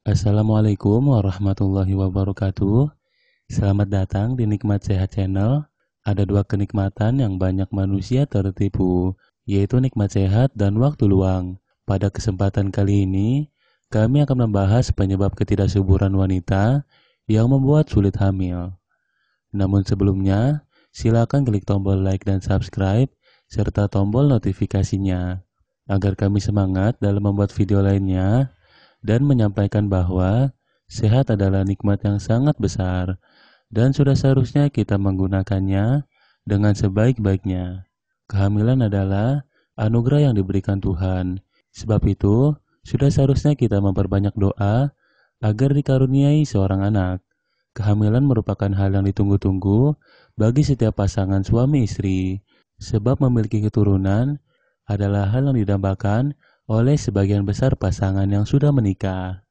Assalamualaikum warahmatullahi wabarakatuh. Selamat datang di Nikmat Sehat Channel. Ada dua kenikmatan yang banyak manusia tertipu, yaitu nikmat sehat dan waktu luang. Pada kesempatan kali ini, kami akan membahas penyebab ketidaksuburan wanita yang membuat sulit hamil. Namun sebelumnya, silakan klik tombol like dan subscribe, serta tombol notifikasinya, agar kami semangat dalam membuat video lainnya dan menyampaikan bahwa sehat adalah nikmat yang sangat besar dan sudah seharusnya kita menggunakannya dengan sebaik-baiknya. Kehamilan adalah anugerah yang diberikan Tuhan. Sebab itu, sudah seharusnya kita memperbanyak doa agar dikaruniai seorang anak. Kehamilan merupakan hal yang ditunggu-tunggu bagi setiap pasangan suami istri, sebab memiliki keturunan adalah hal yang didambakan oleh sebagian besar pasangan yang sudah menikah.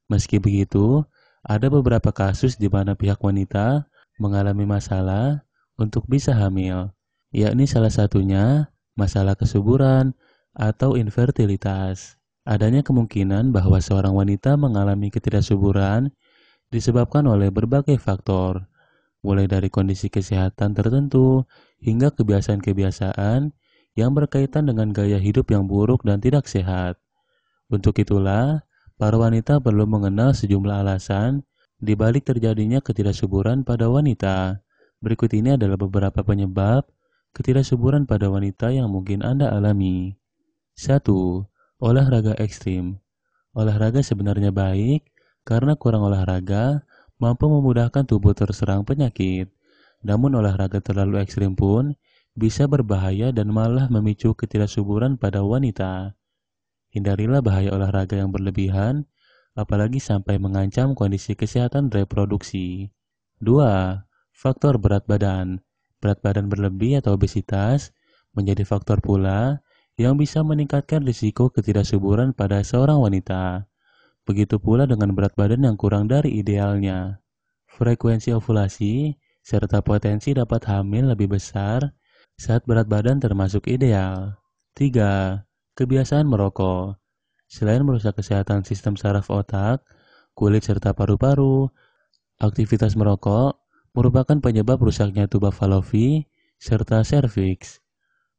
Meski begitu, ada beberapa kasus di mana pihak wanita mengalami masalah untuk bisa hamil, yakni salah satunya masalah kesuburan atau infertilitas. Adanya kemungkinan bahwa seorang wanita mengalami ketidaksuburan disebabkan oleh berbagai faktor, mulai dari kondisi kesehatan tertentu hingga kebiasaan-kebiasaan yang berkaitan dengan gaya hidup yang buruk dan tidak sehat. Untuk itulah, para wanita perlu mengenal sejumlah alasan di balik terjadinya ketidaksuburan pada wanita. Berikut ini adalah beberapa penyebab ketidaksuburan pada wanita yang mungkin Anda alami. 1. Olahraga ekstrim. Olahraga sebenarnya baik karena kurang olahraga mampu memudahkan tubuh terserang penyakit. Namun olahraga terlalu ekstrim pun bisa berbahaya dan malah memicu ketidaksuburan pada wanita. Hindarilah bahaya olahraga yang berlebihan, apalagi sampai mengancam kondisi kesehatan reproduksi. 2. Faktor berat badan. Berat badan berlebih atau obesitas menjadi faktor pula yang bisa meningkatkan risiko ketidaksuburan pada seorang wanita. Begitu pula dengan berat badan yang kurang dari idealnya. Frekuensi ovulasi serta potensi dapat hamil lebih besar saat berat badan termasuk ideal. 3. Kebiasaan merokok. Selain merusak kesehatan sistem saraf otak, kulit serta paru-paru, aktivitas merokok merupakan penyebab rusaknya tuba falopi serta serviks.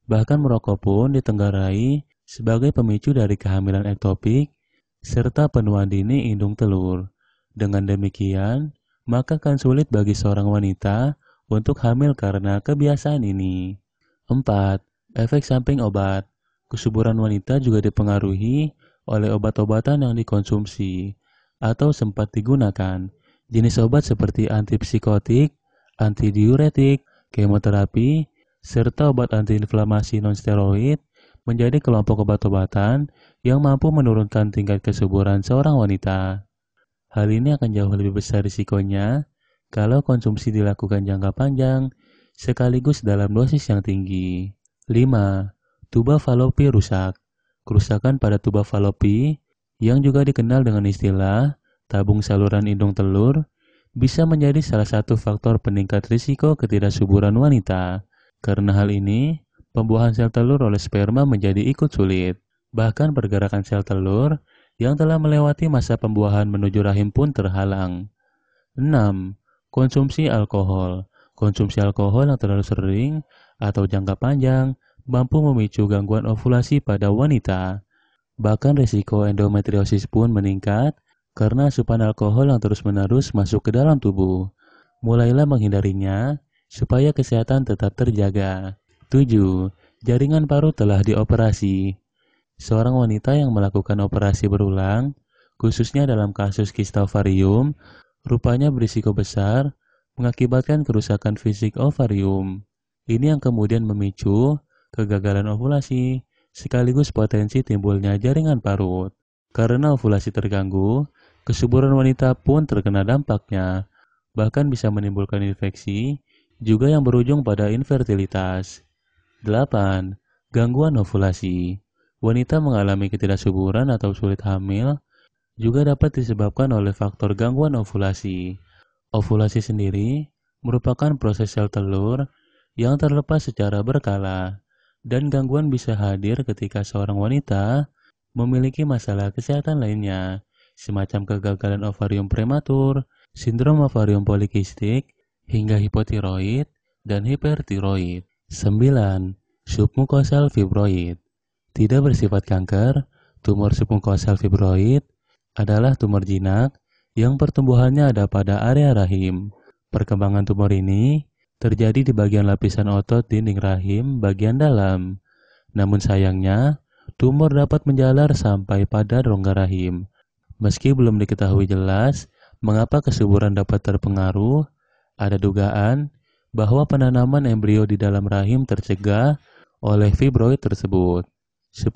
Bahkan merokok pun ditenggarai sebagai pemicu dari kehamilan ektopik serta penuaan dini indung telur. Dengan demikian, maka akan sulit bagi seorang wanita untuk hamil karena kebiasaan ini. 4. Efek samping obat. Kesuburan wanita juga dipengaruhi oleh obat-obatan yang dikonsumsi atau sempat digunakan. Jenis obat seperti antipsikotik, antidiuretik, kemoterapi, serta obat antiinflamasi non-steroid menjadi kelompok obat-obatan yang mampu menurunkan tingkat kesuburan seorang wanita. Hal ini akan jauh lebih besar risikonya kalau konsumsi dilakukan jangka panjang sekaligus dalam dosis yang tinggi. 5. Tuba falopi rusak. Kerusakan pada tuba falopi, yang juga dikenal dengan istilah tabung saluran indung telur, bisa menjadi salah satu faktor peningkat risiko ketidaksuburan wanita. Karena hal ini, pembuahan sel telur oleh sperma menjadi ikut sulit. Bahkan pergerakan sel telur yang telah melewati masa pembuahan menuju rahim pun terhalang. 6. Konsumsi alkohol. Konsumsi alkohol yang terlalu sering atau jangka panjang mampu memicu gangguan ovulasi pada wanita. Bahkan risiko endometriosis pun meningkat karena asupan alkohol yang terus-menerus masuk ke dalam tubuh. Mulailah menghindarinya supaya kesehatan tetap terjaga. 7. Jaringan parut telah dioperasi. Seorang wanita yang melakukan operasi berulang, khususnya dalam kasus kista ovarium, rupanya berisiko besar mengakibatkan kerusakan fisik ovarium. Ini yang kemudian memicu kegagalan ovulasi, sekaligus potensi timbulnya jaringan parut. Karena ovulasi terganggu, kesuburan wanita pun terkena dampaknya, bahkan bisa menimbulkan infeksi, juga yang berujung pada infertilitas. 8. Gangguan ovulasi. Wanita mengalami ketidaksuburan atau sulit hamil juga dapat disebabkan oleh faktor gangguan ovulasi. Ovulasi sendiri merupakan proses sel telur yang terlepas secara berkala, dan gangguan bisa hadir ketika seorang wanita memiliki masalah kesehatan lainnya, semacam kegagalan ovarium prematur, sindrom ovarium polikistik, hingga hipotiroid dan hipertiroid. 9. Submukosal fibroid. Tidak bersifat kanker, tumor submukosal fibroid adalah tumor jinak yang pertumbuhannya ada pada area rahim. Perkembangan tumor ini terjadi di bagian lapisan otot dinding rahim bagian dalam. Namun sayangnya, tumor dapat menjalar sampai pada rongga rahim. Meski belum diketahui jelas mengapa kesuburan dapat terpengaruh, ada dugaan bahwa penanaman embrio di dalam rahim tercegah oleh fibroid tersebut. 10.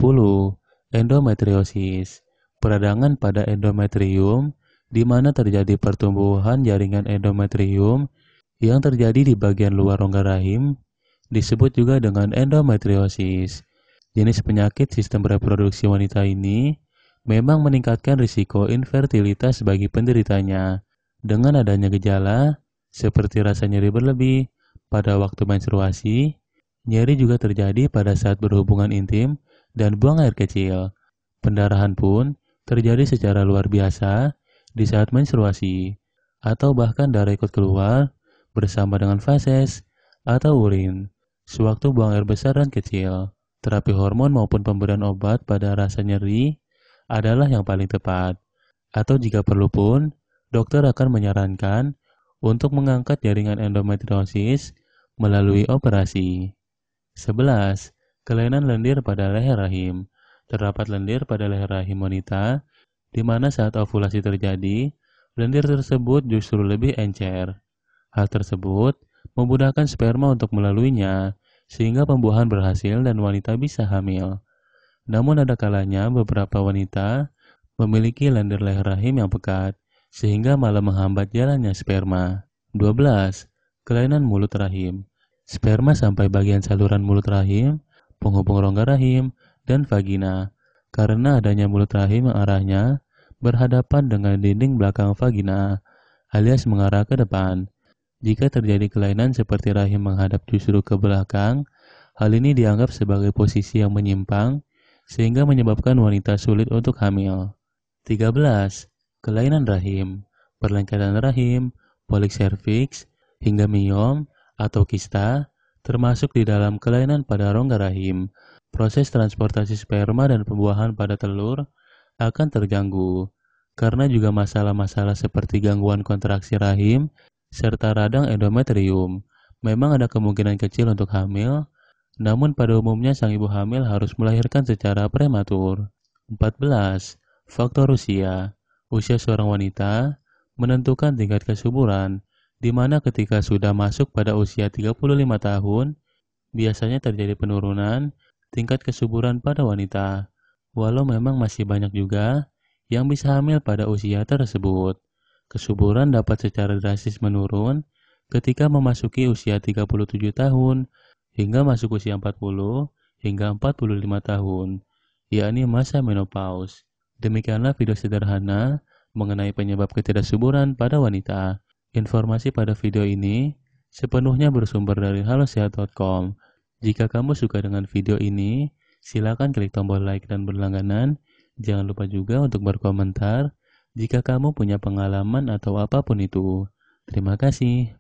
Endometriosis. Peradangan pada endometrium, di mana terjadi pertumbuhan jaringan endometrium yang terjadi di bagian luar rongga rahim, disebut juga dengan endometriosis. Jenis penyakit sistem reproduksi wanita ini memang meningkatkan risiko infertilitas bagi penderitanya. Dengan adanya gejala seperti rasa nyeri berlebih pada waktu menstruasi, nyeri juga terjadi pada saat berhubungan intim dan buang air kecil. Pendarahan pun terjadi secara luar biasa di saat menstruasi, atau bahkan darah ikut keluar bersama dengan feses atau urin sewaktu buang air besar dan kecil. Terapi hormon maupun pemberian obat pada rasa nyeri adalah yang paling tepat. Atau jika perlu pun, dokter akan menyarankan untuk mengangkat jaringan endometriosis melalui operasi. 11. Kelainan lendir pada leher rahim. Terdapat lendir pada leher rahim wanita, di mana saat ovulasi terjadi, lendir tersebut justru lebih encer. Hal tersebut memudahkan sperma untuk melaluinya, sehingga pembuahan berhasil dan wanita bisa hamil. Namun ada kalanya beberapa wanita memiliki lendir leher rahim yang pekat, sehingga malah menghambat jalannya sperma. 12. Kelainan mulut rahim. Sperma sampai bagian saluran mulut rahim, penghubung rongga rahim, dan vagina. Karena adanya mulut rahim yang arahnya berhadapan dengan dinding belakang vagina, alias mengarah ke depan. Jika terjadi kelainan seperti rahim menghadap justru ke belakang, hal ini dianggap sebagai posisi yang menyimpang, sehingga menyebabkan wanita sulit untuk hamil. 13. Kelainan rahim. Perlengketan rahim, polik serviks, hingga miom atau kista, termasuk di dalam kelainan pada rongga rahim. Proses transportasi sperma dan pembuahan pada telur akan terganggu, karena juga masalah-masalah seperti gangguan kontraksi rahim, serta radang endometrium. Memang ada kemungkinan kecil untuk hamil, namun pada umumnya sang ibu hamil harus melahirkan secara prematur. 14. Faktor usia. Usia seorang wanita menentukan tingkat kesuburan, di mana ketika sudah masuk pada usia 35 tahun, biasanya terjadi penurunan tingkat kesuburan pada wanita, walau memang masih banyak juga yang bisa hamil pada usia tersebut. Kesuburan dapat secara drastis menurun ketika memasuki usia 37 tahun hingga masuk usia 40 hingga 45 tahun, yakni masa menopause. Demikianlah video sederhana mengenai penyebab ketidaksuburan pada wanita. Informasi pada video ini sepenuhnya bersumber dari halosehat.com. Jika kamu suka dengan video ini, silakan klik tombol like dan berlangganan. Jangan lupa juga untuk berkomentar jika kamu punya pengalaman atau apapun itu. Terima kasih.